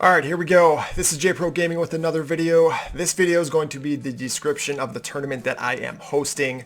Alright, here we go. This is JPro Gaming with another video. This video is going to be the description of the tournament that I am hosting.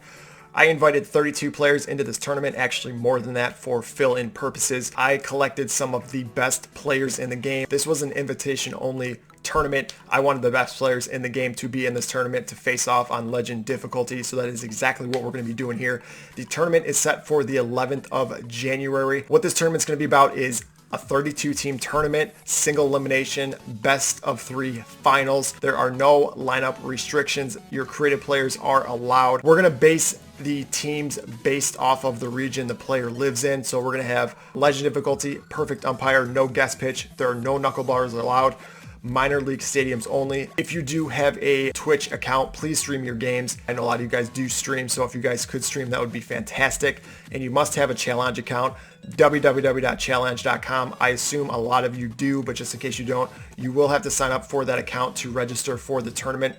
I invited 32 players into this tournament, actually more than that for fill-in purposes. I collected some of the best players in the game. This was an invitation-only tournament. I wanted the best players in the game to be in this tournament to face off on Legend difficulty, so that is exactly what we're going to be doing here. The tournament is set for the 11th of January. What this tournament's going to be about is a 32-team tournament, single elimination, best of 3 finals. There are no lineup restrictions. Your creative players are allowed. We're going to base the teams based off of the region the player lives in. So we're going to have Legend difficulty, perfect umpire, no guest pitch. There are no knuckleballers allowed. Minor league stadiums only. If you do have a Twitch account, please stream your games. I know a lot of you guys do stream, so if you guys could stream, that would be fantastic. And you must have a challenge account, www.challenge.com. I assume a lot of you do, but just in case you don't, you will have to sign up for that account to register for the tournament.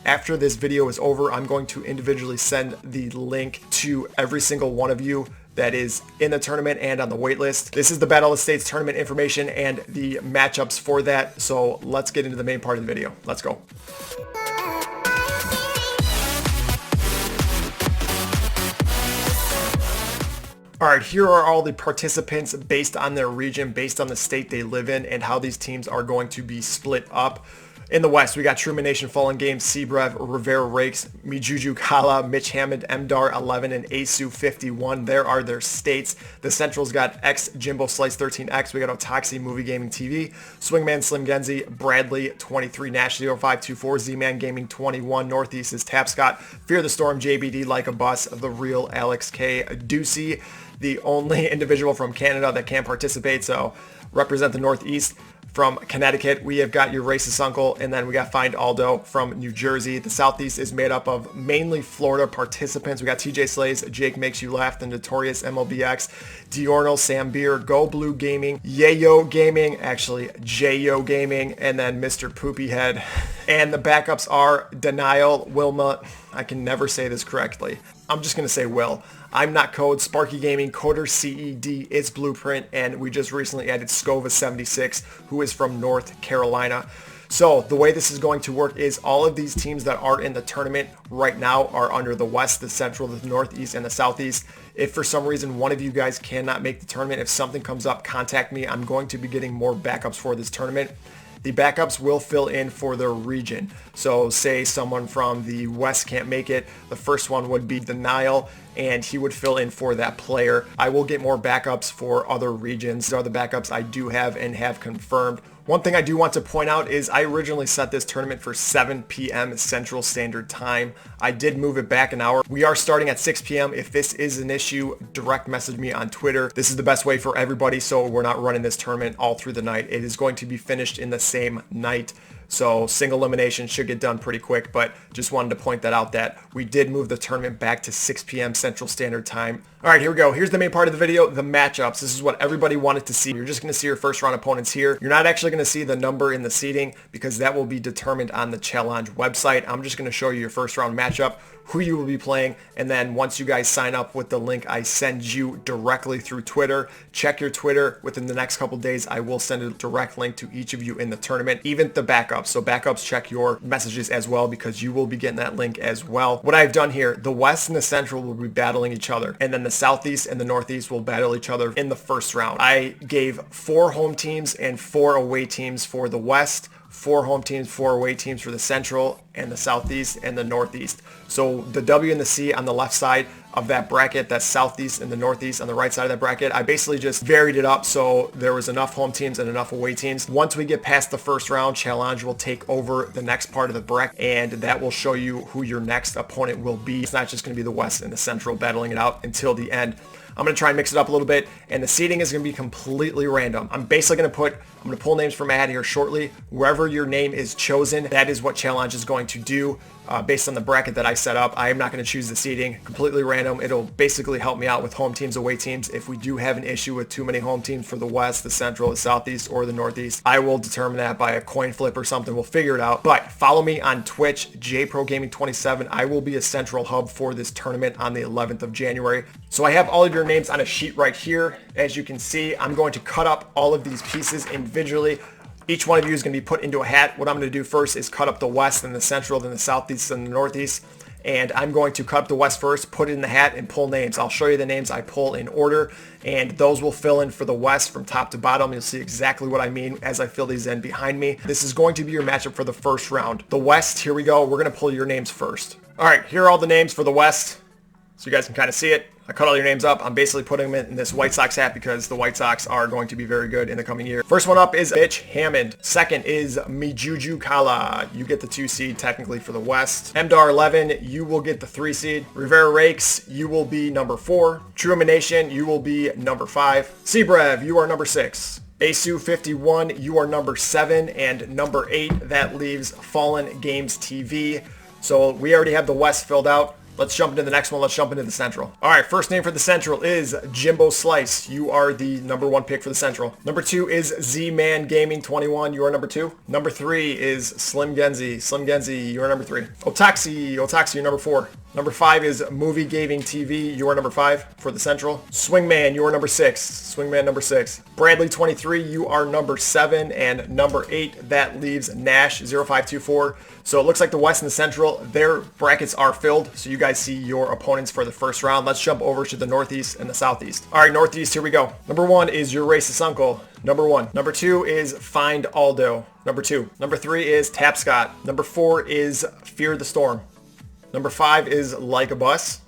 After this video is over, I'm going to individually send the link to every single one of you that is in the tournament and on the wait list. This is the Battle of the States tournament information and the matchups for that. So let's get into the main part of the video. Let's go. All right, here are all the participants based on their region, based on the state they live in, and how these teams are going to be split up. In the West, we got Truman Nation, Fallen Games, Seabrev, Rivera Rakes, Mijuju Kala, Mitch Hammond, Mdar 11, and Asu 51. There are their states. The Central's got X Jimbo Slice 13X. We got Otaxi Movie Gaming TV, Swingman Slim Genzi, Bradley 23, Nash 0524, Z-Man Gaming 21. Northeast is Tapscott, Fear the Storm, JBD Like a Bus, The Real Alex K, Ducey, the only individual from Canada that can participate, so represent the Northeast. From Connecticut, we have got your racist uncle, and then we got Find Aldo from New Jersey. The Southeast is made up of mainly Florida participants. We got TJ Slays, Jake Makes You Laugh, the Notorious MLBX, Diorno, Sam Beer, Go Blue Gaming, Yayo Gaming, actually Jayo Gaming, and then Mr. Poopy Head. And the backups are Denial, Wilma, I can never say this correctly. I'm just going to say Will. I'm Not Code, Sparky Gaming, Coder CED, It's Blueprint, and we just recently added Scova76, who is from North Carolina. So the way this is going to work is all of these teams that are in the tournament right now are under the West, the Central, the Northeast, and the Southeast. If for some reason one of you guys cannot make the tournament, if something comes up, contact me. I'm going to be getting more backups for this tournament. The backups will fill in for their region. So say someone from the West can't make it, the first one would be Denial, and he would fill in for that player. I will get more backups for other regions. These are the backups I do have and have confirmed. One thing I do want to point out is I originally set this tournament for 7 p.m. Central Standard Time. I did move it back an hour. We are starting at 6 p.m. If this is an issue, direct message me on Twitter. This is the best way for everybody, so we're not running this tournament all through the night. It is going to be finished in the same night. So single elimination should get done pretty quick, but just wanted to point that out that we did move the tournament back to 6 p.m. Central Standard Time. All right, here we go. Here's the main part of the video, the matchups. This is what everybody wanted to see. You're just going to see your first round opponents here. You're not actually going to see the number in the seating because that will be determined on the challenge website. I'm just going to show you your first round matchup, who you will be playing, and then once you guys sign up with the link I send you directly through Twitter, check your Twitter. Within the next couple days, I will send a direct link to each of you in the tournament, even the backups. So backups, check your messages as well because you will be getting that link as well. What I've done here, the West and the Central will be battling each other, and then the Southeast and the Northeast will battle each other in the first round. I gave 4 home teams and 4 away teams for the West, 4 home teams, 4 away teams for the Central and the Southeast and the Northeast. So the W and the C on the left side of that bracket, that's Southeast and the Northeast on the right side of that bracket. I basically just varied it up so there was enough home teams and enough away teams. Once we get past the first round, Challenge will take over the next part of the bracket, and that will show you who your next opponent will be. It's not just going to be the West and the Central battling it out until the end. I'm going to try and mix it up a little bit, and the seating is going to be completely random. I'm basically going to pull names from a hat here shortly. Wherever your name is chosen, that is what Challenge is going to do. based on the bracket that I set up. I am not going to choose the seeding, completely random. It'll basically help me out with home teams, away teams. If we do have an issue with too many home teams for the West, the Central, the Southeast, or the Northeast, I will determine that by a coin flip or something. We'll figure it out. But follow me on Twitch, JProGaming27. I will be a central hub for this tournament on the 11th of January. So I have all of your names on a sheet right here. As you can see, I'm going to cut up all of these pieces individually. Each one of you is going to be put into a hat. What I'm going to do first is cut up the West, and the Central, then the Southeast, and the Northeast. And I'm going to cut up the West first, put it in the hat, and pull names. I'll show you the names I pull in order, and those will fill in for the West from top to bottom. You'll see exactly what I mean as I fill these in behind me. This is going to be your matchup for the first round. The West, here we go. We're going to pull your names first. All right, here are all the names for the West, so you guys can kind of see it. I cut all your names up. I'm basically putting them in this White Sox hat because the White Sox are going to be very good in the coming year. First one up is Bitch Hammond. Second is Mijuju Kala. You get the 2 seed technically for the West. Mdar 11, you will get the 3 seed. Rivera Rakes, you will be number 4. True Emanation, you will be number 5. Cbrev, you are number 6. Asu 51, you are number 7. And number 8, that leaves Fallen Games TV. So we already have the West filled out. Let's jump into the next one. Let's jump into the Central. All right, first name for the Central is Jimbo Slice. You are the number 1 pick for the Central. Number 2 is Z-Man Gaming 21. You are number 2. Number 3 is Slim Genzi. Slim Genzi, you are number 3. Otaxi, you're number 4. Number 5 is Movie Gaming TV. You are number 5 for the Central. Swingman, you are number 6. Swingman number 6. Bradley 23, you are number 7. And number 8, that leaves Nash 0524. So it looks like the West and the Central, their brackets are filled. So you guys see your opponents for the first round. Let's jump over to the Northeast and the Southeast. All right, Northeast, here we go. Number 1 is Your Racist Uncle. Number 1. Number 2 is Find Aldo. Number 2. Number 3 is Tap Scott. Number 4 is Fear the Storm. Number 5 is Like a Bus.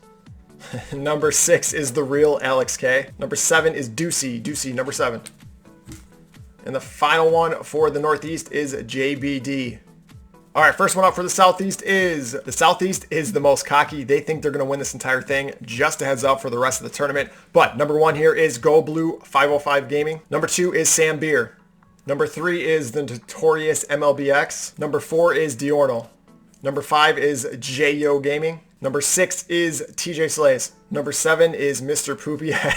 Number 6 is The Real Alex K. Number 7 is Deucey, number 7. And the final one for the Northeast is JBD. All right, first one up for the Southeast is the most cocky. They think they're going to win this entire thing. Just a heads up for the rest of the tournament. But number 1 here is Go Blue 505 Gaming. Number 2 is Sam Beer. Number 3 is the notorious MLBX. Number 4 is Diorno. Number 5 is J-Yo Gaming. Number 6 is TJ Slays. Number 7 is Mr. Poopy Head.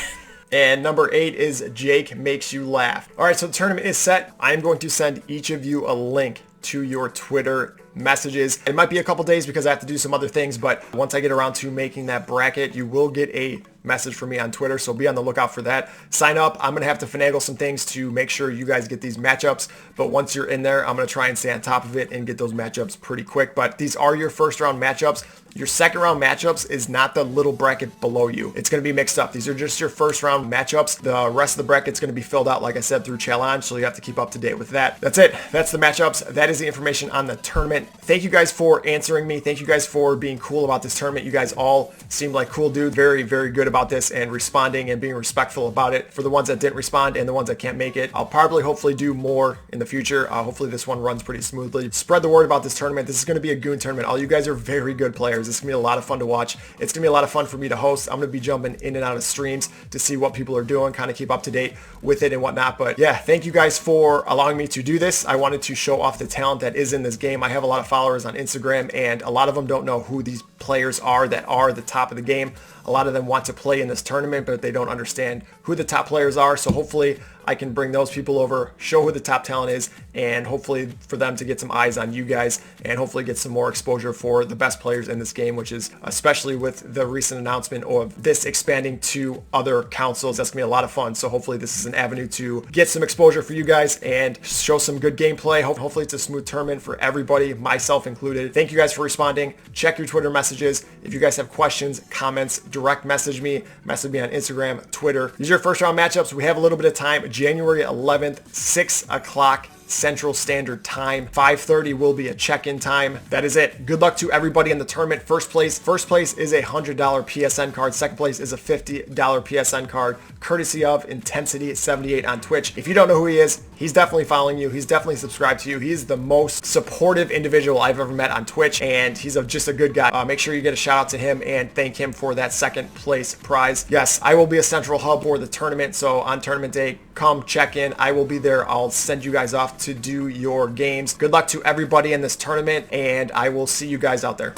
And number 8 is Jake Makes You Laugh. All right, so the tournament is set. I'm going to send each of you a link to your Twitter messages. It might be a couple days because I have to do some other things, but once I get around to making that bracket, you will get a message from me on Twitter, so be on the lookout for that. Sign up. I'm going to have to finagle some things to make sure you guys get these matchups, but once you're in there, I'm going to try and stay on top of it and get those matchups pretty quick. But these are your first round matchups. Your second round matchups is not the little bracket below you. It's going to be mixed up. These are just your first round matchups. The rest of the bracket's going to be filled out, like I said, through challenge, so you have to keep up to date with that. That's it. That's the matchups. That is the information on the tournament. Thank you guys for answering me. Thank you guys for being cool about this tournament. You guys all seem like cool dudes. Very, very good about this and responding and being respectful about it. For the ones that didn't respond and the ones that can't make it, I'll probably hopefully do more in the future. Hopefully this one runs pretty smoothly. Spread the word about this tournament. This is going to be a goon tournament. All you guys are very good players. This is going to be a lot of fun to watch. It's going to be a lot of fun for me to host. I'm going to be jumping in and out of streams to see what people are doing, kind of keep up to date with it and whatnot. But yeah, thank you guys for allowing me to do this. I wanted to show off the talent that is in this game. I have a lot of followers on Instagram, and a lot of them don't know who these players are that are the top of the game. A lot of them want to play in this tournament, but they don't understand who the top players are. So hopefully I can bring those people over, show who the top talent is, and hopefully for them to get some eyes on you guys and hopefully get some more exposure for the best players in this game, which is especially with the recent announcement of this expanding to other councils. That's gonna be a lot of fun. So hopefully this is an avenue to get some exposure for you guys and show some good gameplay. Hopefully it's a smooth tournament for everybody, myself included. Thank you guys for responding. Check your Twitter messages. If you guys have questions, comments, direct message me on Instagram, Twitter. These are your first round matchups. We have a little bit of time. January 11th, 6 o'clock Central Standard Time. 5:30 will be a check-in time. That is it. Good luck to everybody in the tournament. First place is a $100 PSN card. Second place is a $50 PSN card, courtesy of Intensity78 on Twitch. If you don't know who he is, he's definitely following you. He's definitely subscribed to you. He's the most supportive individual I've ever met on Twitch, and he's just a good guy. Make sure you get a shout out to him and thank him for that second place prize. Yes, I will be a central hub for the tournament, so on tournament day, come check in. I will be there. I'll send you guys off to do your games. Good luck to everybody in this tournament, and I will see you guys out there.